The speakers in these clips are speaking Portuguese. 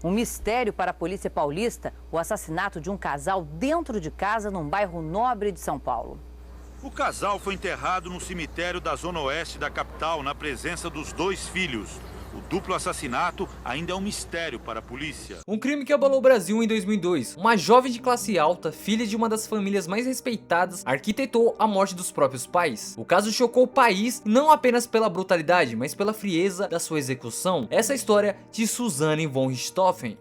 Um mistério para a polícia paulista, o assassinato de um casal dentro de casa num bairro nobre de São Paulo. O casal foi enterrado no cemitério da zona oeste da capital, na presença dos 2 filhos. O duplo assassinato ainda é um mistério para a polícia. Um crime que abalou o Brasil em 2002. Uma jovem de classe alta, filha de uma das famílias mais respeitadas, arquitetou a morte dos próprios pais. O caso chocou o país não apenas pela brutalidade, mas pela frieza da sua execução. Essa é a história de Suzanne von Richthofen.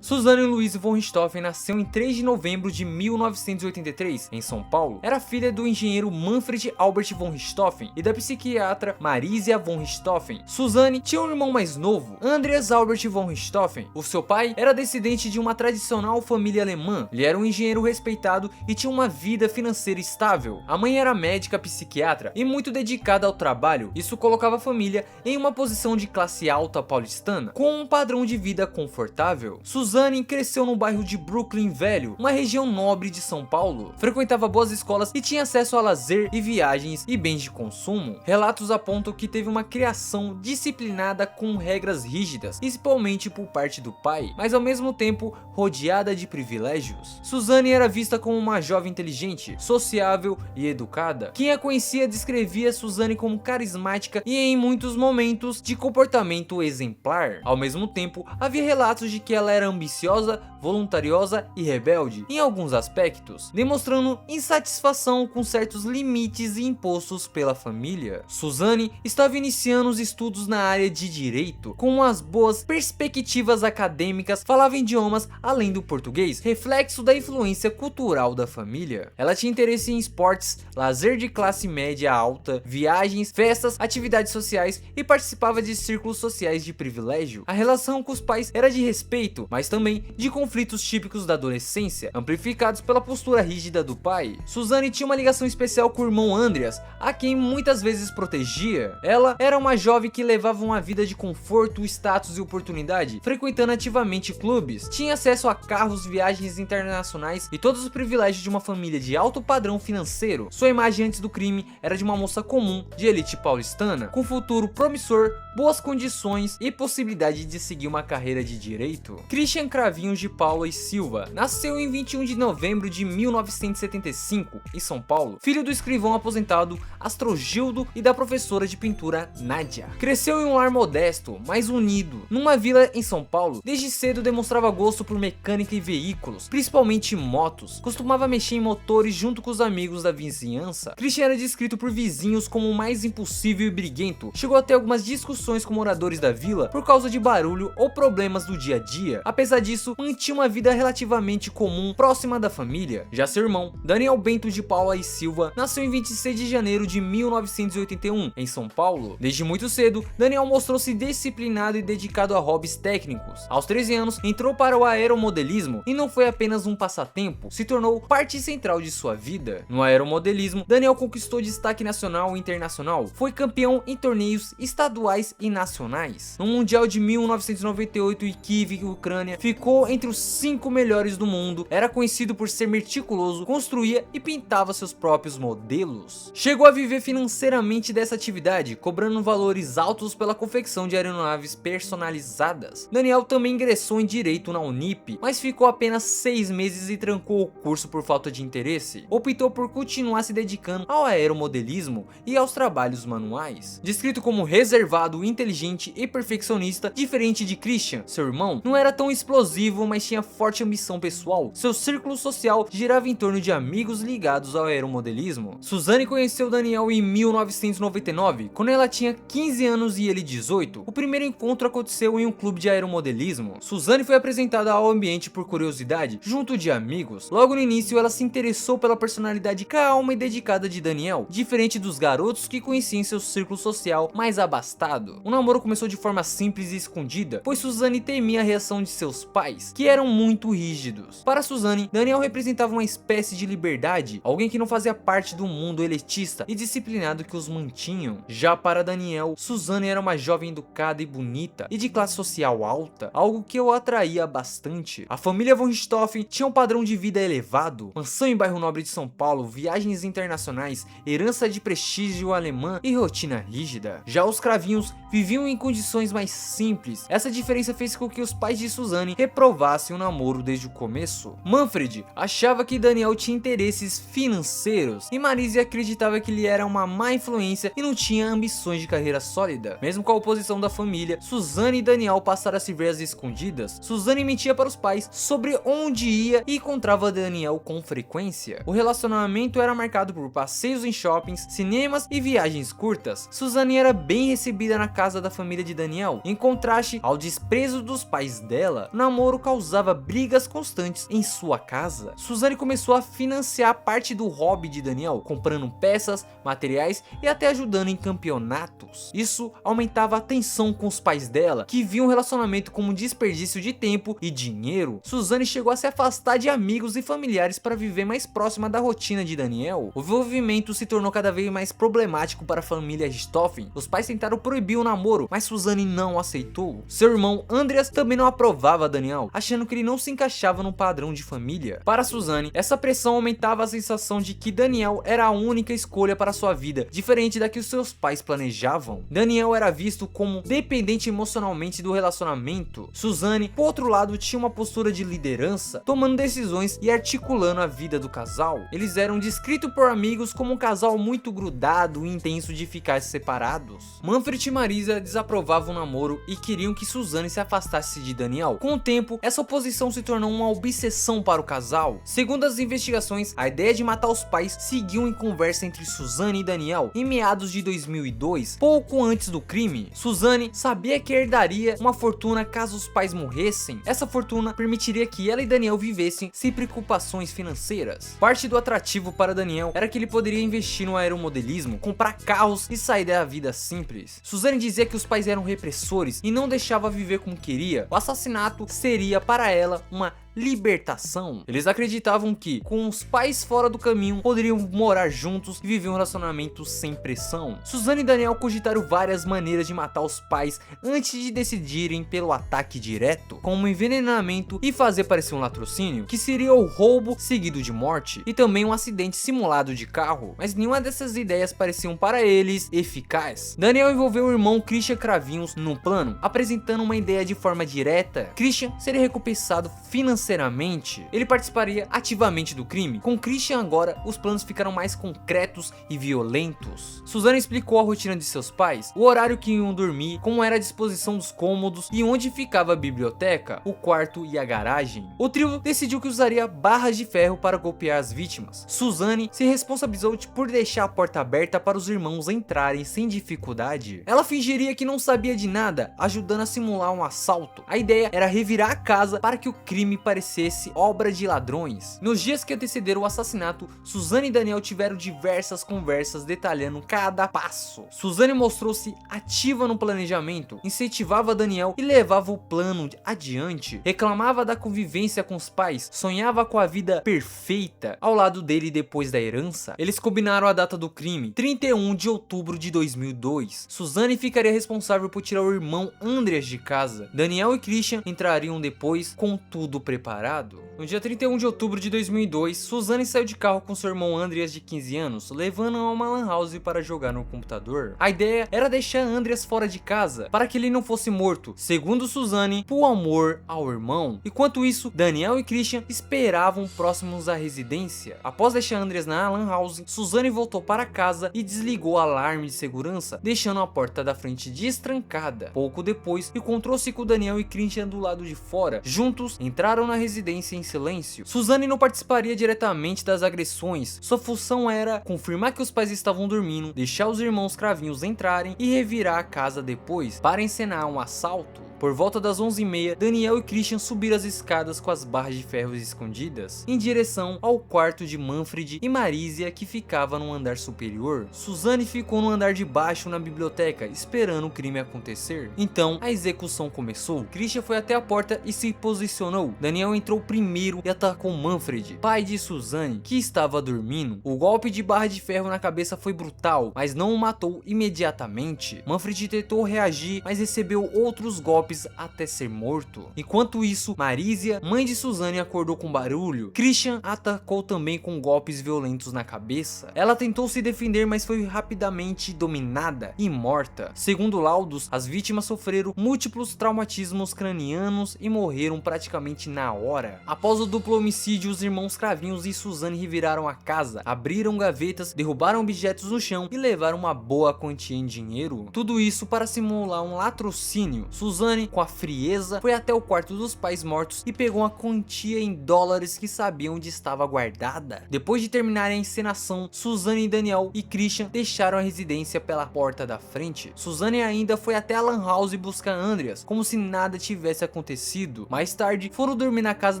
Suzanne Louise von Richthofen nasceu em 3 de novembro de 1983, em São Paulo. Era filha do engenheiro Manfred Albert von Richthofen e da psiquiatra Marisia von Richthofen. Suzanne tinha um irmão mais novo, Andreas Albert von Richthofen. O seu pai era descendente de uma tradicional família alemã. Ele era um engenheiro respeitado e tinha uma vida financeira estável. A mãe era médica psiquiatra e muito dedicada ao trabalho. Isso colocava a família em uma posição de classe alta paulistana, com um padrão de vida confortável. Suzanne cresceu no bairro de Brooklyn Velho, uma região nobre de São Paulo. Frequentava boas escolas e tinha acesso a lazer e viagens e bens de consumo. Relatos apontam que teve uma criação disciplinada com regras rígidas, principalmente por parte do pai, mas ao mesmo tempo rodeada de privilégios. Suzanne era vista como uma jovem inteligente, sociável e educada. Quem a conhecia descrevia Suzanne como carismática e em muitos momentos de comportamento exemplar. Ao mesmo tempo, havia relatos de que ela era ambiciosa, voluntariosa e rebelde em alguns aspectos, demonstrando insatisfação com certos limites impostos pela família. Suzanne estava iniciando os estudos na área de direito, com umas boas perspectivas acadêmicas, falava idiomas além do português, reflexo da influência cultural da família. Ela tinha interesse em esportes, lazer de classe média alta, viagens, festas, atividades sociais e participava de círculos sociais de privilégio. A relação com os pais era de respeito, mas também de conflitos típicos da adolescência, amplificados pela postura rígida do pai. Suzanne tinha uma ligação especial com o irmão Andreas, a quem muitas vezes protegia. Ela era uma jovem que levava uma vida de conforto, status e oportunidade, frequentando ativamente clubes, tinha acesso a carros, viagens internacionais e todos os privilégios de uma família de alto padrão financeiro. Sua imagem antes do crime era de uma moça comum, de elite paulistana, com futuro promissor, boas condições e possibilidade de seguir uma carreira de direito. Christian Cravinhos de Paula e Silva nasceu em 21 de novembro de 1975, em São Paulo, filho do escrivão aposentado Astrogildo e da professora de pintura Nádia. Cresceu em um lar modesto, mas unido, numa vila em São Paulo. Desde cedo demonstrava gosto por mecânica e veículos, principalmente motos. Costumava mexer em motores junto com os amigos da vizinhança. Christian era descrito por vizinhos como o mais impulsivo e briguento. Chegou a ter algumas discussões com moradores da vila por causa de barulho ou problemas do dia a dia. Apesar disso, mantinha uma vida relativamente comum, próxima da família. Já seu irmão, Daniel Bento de Paula e Silva, nasceu em 26 de janeiro de 1981, em São Paulo. Desde muito cedo, Daniel mostrou-se disciplinado e dedicado a hobbies técnicos. Aos 13 anos, entrou para o aeromodelismo e não foi apenas um passatempo, se tornou parte central de sua vida. No aeromodelismo, Daniel conquistou destaque nacional e internacional, foi campeão em torneios estaduais e nacionais. No Mundial de 1998 em Kiev, Ucrânia, ficou entre os 5 melhores do mundo, era conhecido por ser meticuloso, construía e pintava seus próprios modelos. Chegou a viver financeiramente dessa atividade, cobrando valores altos pela confecção de aeronaves personalizadas. Daniel também ingressou em Direito na Unip, mas ficou apenas 6 meses e trancou o curso por falta de interesse. Optou por continuar se dedicando ao aeromodelismo e aos trabalhos manuais. Descrito como reservado, inteligente e perfeccionista, diferente de Christian, seu irmão, não era tão explosivo, mas tinha forte ambição pessoal. Seu círculo social girava em torno de amigos ligados ao aeromodelismo. Suzanne conheceu Daniel em 1999, quando ela tinha 15 anos e ele 18. O primeiro encontro aconteceu em um clube de aeromodelismo. Suzanne foi apresentada ao ambiente por curiosidade, junto de amigos. Logo no início, ela se interessou pela personalidade calma e dedicada de Daniel, diferente dos garotos que conhecia em seu círculo social mais abastado. O namoro começou de forma simples e escondida, pois Suzanne temia a reação de seus pais, que eram eram muito rígidos. Para Suzane, Daniel representava uma espécie de liberdade, alguém que não fazia parte do mundo elitista e disciplinado que os mantinham. Já para Daniel, Suzane era uma jovem educada e bonita e de classe social alta, algo que o atraía bastante. A família von Richthofen tinha um padrão de vida elevado, mansão em bairro nobre de São Paulo, viagens internacionais, herança de prestígio alemã e rotina rígida. Já os cravinhos viviam em condições mais simples. Essa diferença fez com que os pais de Suzane reprovassem o namoro desde o começo. Manfred achava que Daniel tinha interesses financeiros e Marise acreditava que ele era uma má influência e não tinha ambições de carreira sólida. Mesmo com a oposição da família, Suzane e Daniel passaram a se ver às escondidas. Suzane mentia para os pais sobre onde ia e encontrava Daniel com frequência. O relacionamento era marcado por passeios em shoppings, cinemas e viagens curtas. Suzane era bem recebida na casa da família de Daniel. Em contraste ao desprezo dos pais dela, o namoro causava brigas constantes em sua casa. Suzane começou a financiar parte do hobby de Daniel, comprando peças, materiais e até ajudando em campeonatos. Isso aumentava a tensão com os pais dela, que viam o relacionamento como um desperdício de tempo e dinheiro. Suzane chegou a se afastar de amigos e familiares para viver mais próxima da rotina de Daniel. O envolvimento se tornou cada vez mais problemático para a família Richthofen. Os pais tentaram proibir o namoro, mas Suzane não aceitou. Seu irmão Andreas também não aprovava Daniel, achando que ele não se encaixava no padrão de família. Para Suzane, essa pressão aumentava a sensação de que Daniel era a única escolha para sua vida, diferente da que os seus pais planejavam. Daniel era visto como dependente emocionalmente do relacionamento. Suzane, por outro lado, tinha uma postura de liderança, tomando decisões e articulando a vida do casal. Eles eram descritos por amigos como um casal muito grudado e intenso de ficar separados. Manfred e Marisa desaprovavam o namoro e queriam que Suzane se afastasse de Daniel. Com o tempo, essa oposição se tornou uma obsessão para o casal. Segundo as investigações, a ideia de matar os pais seguiu em conversa entre Suzane e Daniel em meados de 2002, pouco antes do crime. Suzane sabia que herdaria uma fortuna caso os pais morressem. Essa fortuna permitiria que ela e Daniel vivessem sem preocupações financeiras. Parte do atrativo para Daniel era que ele poderia investir no aeromodelismo, comprar carros e sair da vida simples. Suzane dizia que os pais eram repressores e não deixava viver como queria. O assassinato seria para ela uma libertação. Eles acreditavam que, com os pais fora do caminho, poderiam morar juntos e viver um relacionamento sem pressão. Suzane e Daniel cogitaram várias maneiras de matar os pais antes de decidirem pelo ataque direto, como envenenamento e fazer parecer um latrocínio, que seria o roubo seguido de morte, e também um acidente simulado de carro, mas nenhuma dessas ideias pareciam para eles eficaz. Daniel envolveu o irmão Christian Cravinhos no plano, apresentando uma ideia de forma direta. Christian seria recompensado financeiramente. Ele participaria ativamente do crime. Com Christian agora, os planos ficaram mais concretos e violentos. Suzane explicou a rotina de seus pais, o horário que iam dormir, como era a disposição dos cômodos e onde ficava a biblioteca, o quarto e a garagem. O trio decidiu que usaria barras de ferro para golpear as vítimas. Suzane se responsabilizou por deixar a porta aberta para os irmãos entrarem sem dificuldade. Ela fingiria que não sabia de nada, ajudando a simular um assalto. A ideia era revirar a casa para que o crime parecesse obra de ladrões. Nos dias que antecederam o assassinato, Suzane e Daniel tiveram diversas conversas detalhando cada passo. Suzane mostrou-se ativa no planejamento, incentivava Daniel e levava o plano adiante, reclamava da convivência com os pais, sonhava com a vida perfeita ao lado dele depois da herança. Eles combinaram a data do crime, 31 de outubro de 2002. Suzane ficaria responsável por tirar o irmão Andreas de casa. Daniel e Christian entrariam depois com tudo preparado. No dia 31 de outubro de 2002, Suzane saiu de carro com seu irmão Andreas de 15 anos, levando-o a uma lan house para jogar no computador. A ideia era deixar Andreas fora de casa, para que ele não fosse morto, segundo Suzane, por amor ao irmão. Enquanto isso, Daniel e Christian esperavam próximos à residência. Após deixar Andreas na lan house, Suzane voltou para casa e desligou o alarme de segurança, deixando a porta da frente destrancada. Pouco depois, encontrou-se com Daniel e Christian do lado de fora. Juntos, entraram na residência em silêncio. Suzane não participaria diretamente das agressões, sua função era confirmar que os pais estavam dormindo, deixar os irmãos Cravinhos entrarem e revirar a casa depois para encenar um assalto. Por volta das 11h30, Daniel e Christian subiram as escadas com as barras de ferro escondidas, em direção ao quarto de Manfred e Marisia, que ficava no andar superior. Suzanne ficou no andar de baixo na biblioteca, esperando o crime acontecer. Então, a execução começou. Christian foi até a porta e se posicionou. Daniel entrou primeiro e atacou Manfred, pai de Suzanne, que estava dormindo. O golpe de barra de ferro na cabeça foi brutal, mas não o matou imediatamente. Manfred tentou reagir, mas recebeu outros golpes até ser morto. Enquanto isso, Marisia, mãe de Suzanne, acordou com barulho. Christian atacou também com golpes violentos na cabeça. Ela tentou se defender, mas foi rapidamente dominada e morta. Segundo laudos, as vítimas sofreram múltiplos traumatismos cranianos e morreram praticamente na hora. Após o duplo homicídio, os irmãos Cravinhos e Suzanne reviraram a casa, abriram gavetas, derrubaram objetos no chão e levaram uma boa quantia em dinheiro. Tudo isso para simular um latrocínio. Suzanne, com a frieza, foi até o quarto dos pais mortos e pegou uma quantia em dólares que sabia onde estava guardada. Depois de terminarem a encenação, Suzanne, Daniel e Christian deixaram a residência pela porta da frente. Suzanne ainda foi até a lan house buscar Andreas, como se nada tivesse acontecido. Mais tarde, foram dormir na casa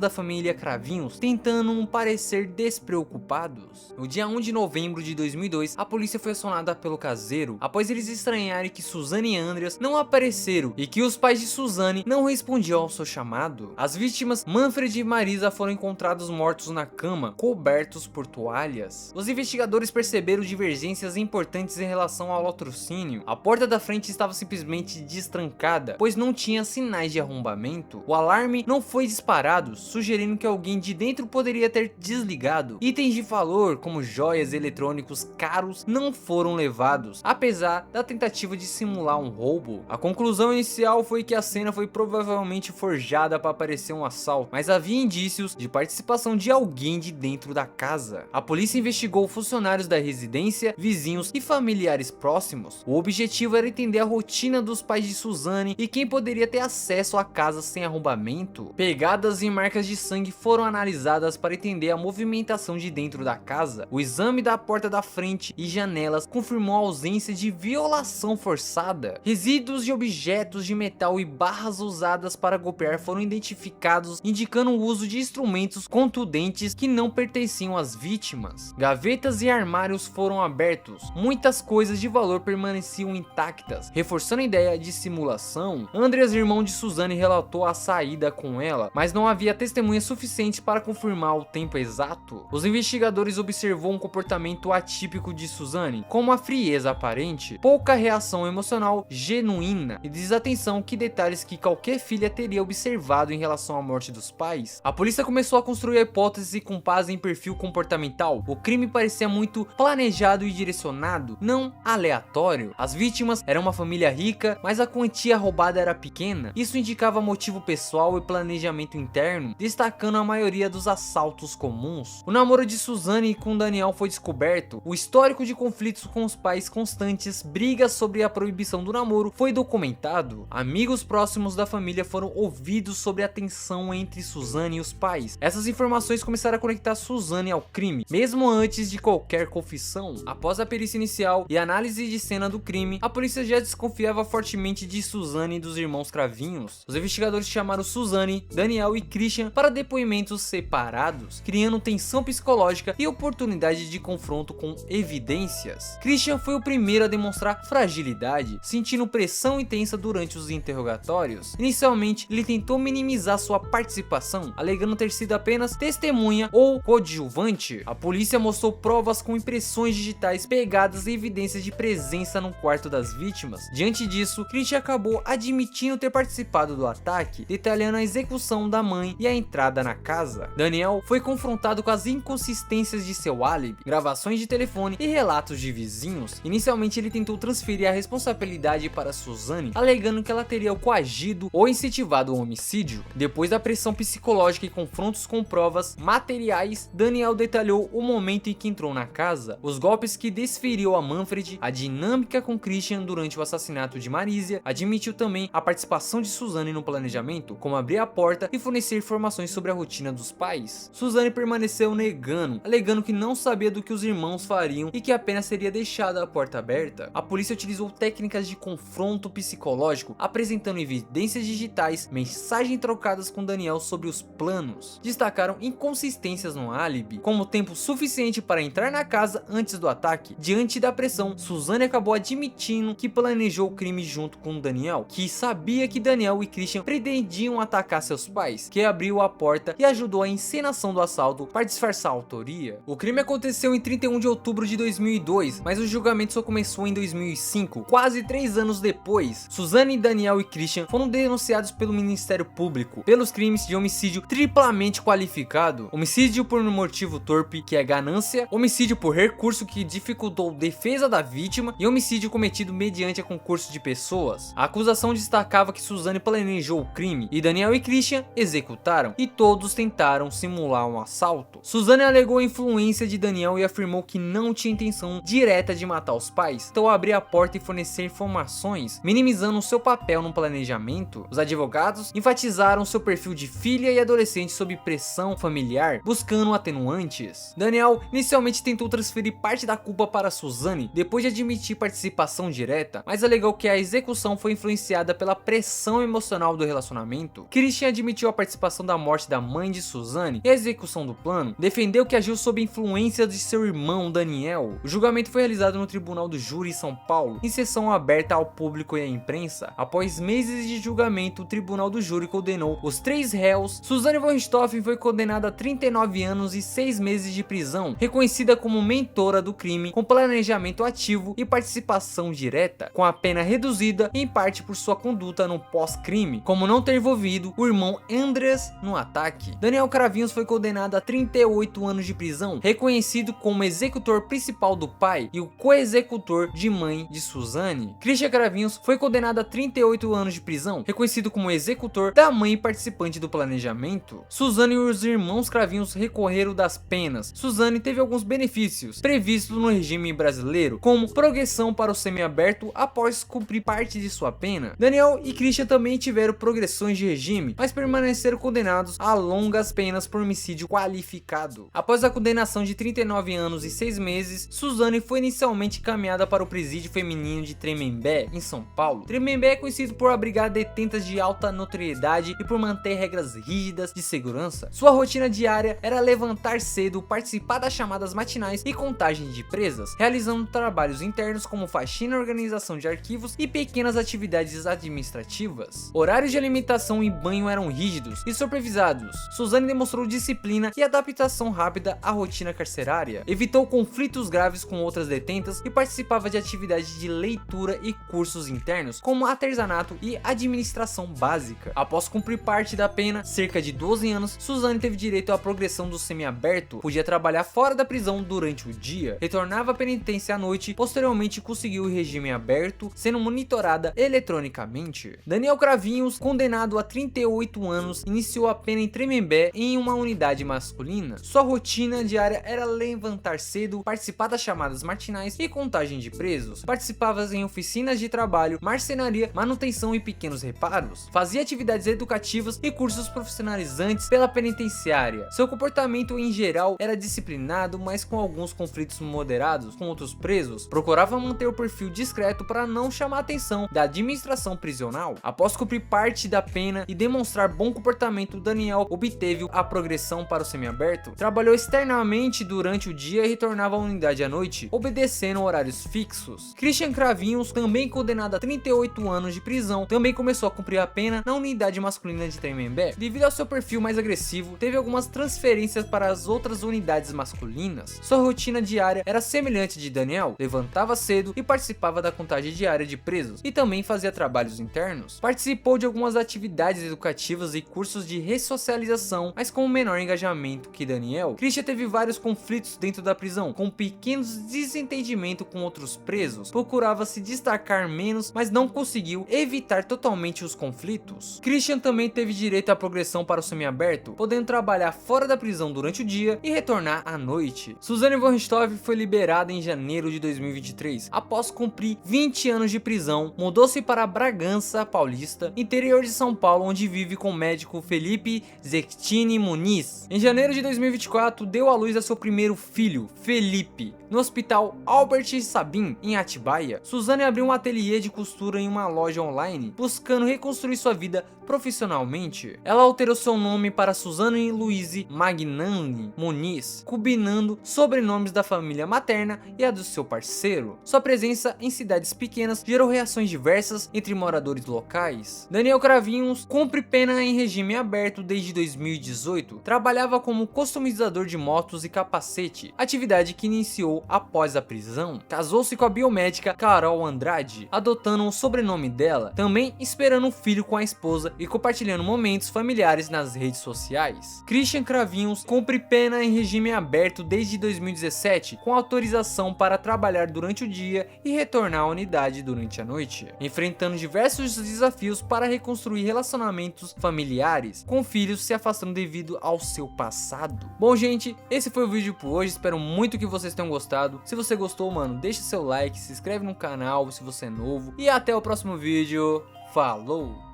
da família Cravinhos, tentando parecer despreocupados. No dia 1 de novembro de 2002, a polícia foi acionada pelo caseiro, após eles estranharem que Suzanne e Andreas não apareceram e que os pais de Suzanne não respondiam ao seu chamado. As vítimas, Manfred e Marisa, foram encontrados mortos na cama, cobertos por toalhas. Os investigadores perceberam divergências importantes em relação ao latrocínio. A porta da frente estava simplesmente destrancada, pois não tinha sinais de arrombamento. O alarme não foi disparado, sugerindo que alguém de dentro poderia ter desligado. Itens de valor, como joias e eletrônicos caros, não foram levados, apesar da tentativa de simular um roubo. A conclusão inicial foi que a cena foi provavelmente forjada para parecer um assalto, mas havia indícios de participação de alguém de dentro da casa. A polícia investigou funcionários da residência, vizinhos e familiares próximos. O objetivo era entender a rotina dos pais de Suzanne e quem poderia ter acesso à casa sem arrombamento. Pegadas e marcas de sangue foram analisadas para entender a movimentação de dentro da casa. O exame da porta da frente e janelas confirmou a ausência de violação forçada. Resíduos de objetos de metal e barras usadas para golpear foram identificados, indicando o uso de instrumentos contundentes que não pertenciam às vítimas. Gavetas e armários foram abertos. Muitas coisas de valor permaneciam intactas, reforçando a ideia de simulação. Andreas, irmão de Suzanne, relatou a saída com ela, mas não havia testemunhas suficientes para confirmar o tempo exato. Os investigadores observou um comportamento atípico de Suzanne, como a frieza aparente, pouca reação emocional genuína e desatenção que detalhes que qualquer filha teria observado em relação à morte dos pais. A polícia começou a construir a hipótese com base em perfil comportamental. O crime parecia muito planejado e direcionado, não aleatório. As vítimas eram uma família rica, mas a quantia roubada era pequena. Isso indicava motivo pessoal e planejamento interno, destacando a maioria dos assaltos comuns. O namoro de Suzanne com Daniel foi descoberto. O histórico de conflitos com os pais constantes, brigas sobre a proibição do namoro, foi documentado. Amigos próximos da família foram ouvidos sobre a tensão entre Suzanne e os pais. Essas informações começaram a conectar Suzanne ao crime, mesmo antes de qualquer confissão. Após a perícia inicial e análise de cena do crime, a polícia já desconfiava fortemente de Suzanne e dos irmãos Cravinhos. Os investigadores chamaram Suzanne, Daniel e Christian para depoimentos separados, criando tensão psicológica e oportunidade de confronto com evidências. Christian foi o primeiro a demonstrar fragilidade, sentindo pressão intensa durante os interrogatórios. Inicialmente, ele tentou minimizar sua participação, alegando ter sido apenas testemunha ou coadjuvante. A polícia mostrou provas com impressões digitais, pegadas e evidências de presença no quarto das vítimas. Diante disso, Christian acabou admitindo ter participado do ataque, detalhando a execução da mãe e a entrada na casa. Daniel foi confrontado com as inconsistências de seu álibi, gravações de telefone e relatos de vizinhos. Inicialmente, ele tentou transferir a responsabilidade para Suzanne, alegando que ela teria coagido ou incentivado o homicídio. Depois da pressão psicológica e confrontos com provas materiais, Daniel detalhou o momento em que entrou na casa, os golpes que desferiu a Manfred, a dinâmica com Christian durante o assassinato de Marisia. Admitiu também a participação de Suzanne no planejamento, como abrir a porta e fornecer informações sobre a rotina dos pais. Suzanne permaneceu negando, alegando que não sabia do que os irmãos fariam e que apenas seria deixada a porta aberta. A polícia utilizou técnicas de confronto psicológico, apresentando coletando evidências digitais, mensagens trocadas com Daniel sobre os planos. Destacaram inconsistências no álibi, como tempo suficiente para entrar na casa antes do ataque. Diante da pressão, Suzane acabou admitindo que planejou o crime junto com Daniel, que sabia que Daniel e Christian pretendiam atacar seus pais, que abriu a porta e ajudou a encenação do assalto para disfarçar a autoria. O crime aconteceu em 31 de outubro de 2002, mas o julgamento só começou em 2005, quase 3 anos depois. Suzane, Daniel e Christian foram denunciados pelo Ministério Público pelos crimes de homicídio triplamente qualificado, homicídio por motivo torpe, que é ganância, homicídio por recurso que dificultou defesa da vítima e homicídio cometido mediante a concurso de pessoas. A acusação destacava que Suzane planejou o crime e Daniel e Christian executaram, e todos tentaram simular um assalto. Suzane alegou a influência de Daniel e afirmou que não tinha intenção direta de matar os pais, então abrir a porta e fornecer informações, minimizando seu papel no planejamento. Os advogados enfatizaram seu perfil de filha e adolescente sob pressão familiar, buscando atenuantes. Daniel inicialmente tentou transferir parte da culpa para Suzane, depois de admitir participação direta, mas alegou que a execução foi influenciada pela pressão emocional do relacionamento. Christian admitiu a participação da morte da mãe de Suzane e a execução do plano, defendeu que agiu sob influência de seu irmão Daniel. O julgamento foi realizado no Tribunal do Júri em São Paulo, em sessão aberta ao público e à imprensa. Após meses de julgamento, o Tribunal do Júri condenou os 3 réus. Suzane von Richthofen foi condenada a 39 anos e 6 meses de prisão, reconhecida como mentora do crime, com planejamento ativo e participação direta, com a pena reduzida em parte por sua conduta no pós-crime, como não ter envolvido o irmão Andreas no ataque. Daniel Cravinhos foi condenado a 38 anos de prisão, reconhecido como executor principal do pai e o co-executor de mãe de Suzane. Christian Cravinhos foi condenado a 38 anos de prisão, reconhecido como executor da mãe e participante do planejamento. Suzane e os irmãos Cravinhos recorreram das penas. Suzane teve alguns benefícios previstos no regime brasileiro, como progressão para o semiaberto após cumprir parte de sua pena. Daniel e Christian também tiveram progressões de regime, mas permaneceram condenados a longas penas por homicídio qualificado. Após a condenação de 39 anos e 6 meses, Suzane foi inicialmente encaminhada para o presídio feminino de Tremembé, em São Paulo. Tremembé é conhecido por abrigar detentas de alta notoriedade e por manter regras rígidas de segurança. Sua rotina diária era levantar cedo, participar das chamadas matinais e contagem de presas, realizando trabalhos internos como faxina, organização de arquivos e pequenas atividades administrativas. Horários de alimentação e banho eram rígidos e supervisados. Suzane demonstrou disciplina e adaptação rápida à rotina carcerária, evitou conflitos graves com outras detentas e participava de atividades de leitura e cursos internos, como artesanato e administração básica. Após cumprir parte da pena, cerca de 12 anos, Suzane teve direito à progressão do semiaberto, podia trabalhar fora da prisão durante o dia, retornava à penitência à noite, posteriormente conseguiu o regime aberto, sendo monitorada eletronicamente. Daniel Cravinhos, condenado a 38 anos, iniciou a pena em Tremembé em uma unidade masculina. Sua rotina diária era levantar cedo, participar das chamadas matinais e contagem de presos, participava em oficinas de trabalho, marcenaria, manutenção e pequenos reparos, fazia atividades educativas e cursos profissionalizantes pela penitenciária. Seu comportamento em geral era disciplinado, mas com alguns conflitos moderados com outros presos, procurava manter o perfil discreto para não chamar a atenção da administração prisional. Após cumprir parte da pena e demonstrar bom comportamento, Daniel obteve a progressão para o semiaberto, trabalhou externamente durante o dia e retornava à unidade à noite, obedecendo horários fixos. Christian Cravinhos, também condenado a 38 anos de prisão, também começou a cumprir a pena na unidade masculina de Tremembé. Devido ao seu perfil mais agressivo, teve algumas transferências para as outras unidades masculinas. Sua rotina diária era semelhante de Daniel, levantava cedo e participava da contagem diária de presos e também fazia trabalhos internos. Participou de algumas atividades educativas e cursos de ressocialização, mas com menor engajamento que Daniel. Christian teve vários conflitos dentro da prisão, com pequenos desentendimentos com outros presos, procurava se destacar menos, mas não conseguiu evitar totalmente os conflitos. Christian também teve direito à progressão para o semiaberto, podendo trabalhar fora da prisão durante o dia e retornar à noite. Suzane von Richthofen foi liberada em janeiro de 2023, após cumprir 20 anos de prisão, mudou-se para Bragança Paulista, interior de São Paulo, onde vive com o médico Felipe Zecchini Muniz. Em janeiro de 2024, deu à luz a seu primeiro filho, Felipe, no hospital Albert Sabin, em Atibaia. Suzane abriu um ateliê de costura em uma loja online Suzane, buscando reconstruir sua vida profissionalmente. Ela alterou seu nome para Suzane Louise Magnani Muniz, combinando sobrenomes da família materna e a do seu parceiro. Sua presença em cidades pequenas gerou reações diversas entre moradores locais. Daniel Cravinhos cumpre pena em regime aberto desde 2018. Trabalhava como customizador de motos e capacete, atividade que iniciou após a prisão. Casou-se com a biomédica Carol Andrade, adotando o sobrenome dela, também esperando um filho com a esposa e compartilhando momentos familiares nas redes sociais. Christian Cravinhos cumpre pena em regime aberto desde 2017, com autorização para trabalhar durante o dia e retornar à unidade durante a noite, enfrentando diversos desafios para reconstruir relacionamentos familiares, com filhos se afastando devido ao seu passado. Bom, gente, esse foi o vídeo por hoje, espero muito que vocês tenham gostado. Se você gostou, mano, deixa seu like, se inscreve no canal se você é novo e até o próximo vídeo. Falou!